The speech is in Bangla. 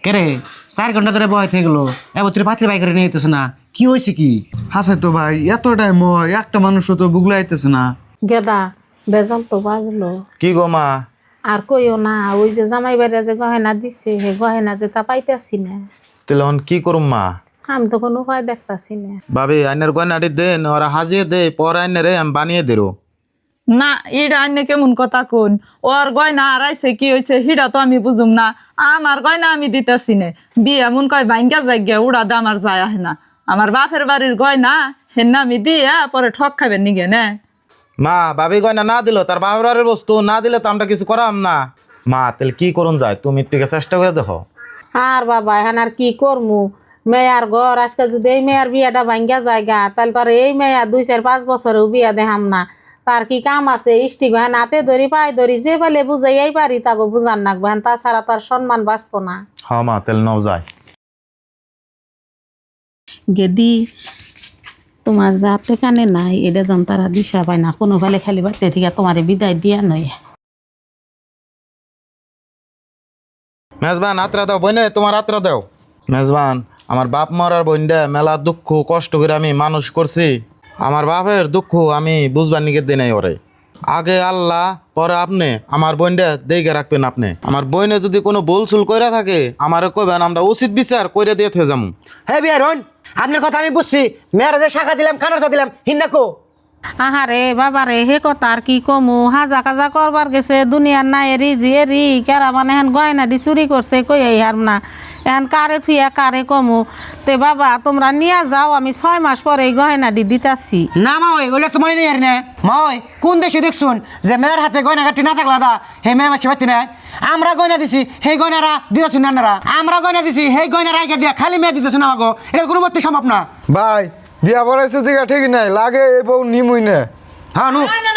কে রে 4 ঘন্টা ধরে বয় থেকে গেলো এবার তুই পাত্রী বাই করে নিয়ে যেতেছে না, কি হয়েছে কি? হাসাই তো ভাই এত টাইম হয় একটা মানুষও তো বুগলা আইতেছে না। গেদা বেজাল তো বাজলো। কি গো মা? আর কইও না, ওই যে জামাই বাড়িতে যে গহেনা দিছে হে গহেনা যে তা পাইতেছি না। তাহলে এখন কি করুম মা? আমি তো কোনো উপায় দেখতাছি না। ভাবি আইনের গয়নাটি দেন, ওরা হাজিয়ে দে, পরে আইনের আমি বানিয়ে দেরো। না ইডা আন্য কেমন কথা কোন, ওর গয়না আড়াইছে কি হয়েছে হিডা তো আমি বুঝুম না। আমার গয়না আমি দিতেছি না, বিয়ে এমন কয় ভাঙ্গা জায়গা উড়া দে আমার যায় আহে না। আমার বাপের বাড়ির গয়না হেন আমি দিয়ে পরে ঠক খাবেন নিগে না। মা ভাবি গয়না না দিল, তার বাবার বস্তু না দিলে তো আমরা কিছু করাম না। মা তাহলে কি করুন যায়, তুমি একটু চেষ্টা করে দেখো। আর বাবা এখন আর কি করমু, মেয়ার ঘর আজকে যদি এই মেয়ার বিয়াটা ভাঙ্গা জায়গা তাহলে তার এই মেয়া 2-4-5 বছরেও বিয়া দেখাম না। তার কি কাম আছে, ইষ্টি গহেন হাতে ধরি পায়ে ধরি যে পালে বুঝাইয়াই পারি তাকে বুঝান নাকবো, হ্যাঁ তাছাড়া তার সম্মান বাঁচবো না। হ্যাঁ মা তাহলে নাও যায়। গেদি তোমার যাতে কানে নাই এটা যেন তারা দিশা পায় না, কোনো ভালে খালি বাড়তে থেকে তোমার বিদায় দিয়া নয়। মেজবান আত্রা দাও, বইনে তোমার আত্রা দাও। মেজবান আমার বাপ মরার বইনটা মেলা দুঃখ কষ্ট করে আমি মানুষ করছি, আমার বাপের দুঃখ আমি বুঝবার নিকে দিই নাই ওরে। আগে আল্লাহ পরে আপনি আমার বইনটা দেখে রাখবেন। আপনি আমার বইনে যদি কোনো ভুল চুল করে থাকে আমারে কইবেন, আমরা উচিত বিচার করে দিয়ে থয়ে যাবো। হ্যাঁ বিয়ার হন, আপনার কথা আমি বুঝছি, মেয়েরা যে শাখা দিলাম কানারটা দিলাম হিন্নাকো। আহারে বাবারে হে কথা আর কি কমু, হাজা কাজা করবার গেছে দুনিয়ার না এরি যে এরি কেরা মানে এখন গয়না দি চুরি করছে কই হার না এখন কারে থুইয়া কারে কমু। তে বাবা তোমরা নিয়ে যাও, আমি 6 মাস পরে এই গয়না দি দিতাছি। না মা ওই ওগুলো তো মনে নেই আর না মা, ওই কোন দেশে দেখছুন যে মেয়ের হাতে গয়না কাটি না থাকলা দা হে মেয়ে মাছি পাতি নাই। আমরা গয়না দিছি সেই গয়নারা দিতেছুন নানারা, আমরা গয়না দিছি সেই গয়নারা আইকা দিয়া খালি মেয়ে দিতেছুন আমাকে, এটা কোনো মতে সম্ভব না। ভাই বিয়া পড়াইছে দিকে ঠিক নাই লাগে এই বউ নিমুই না। হ্যাঁ নু না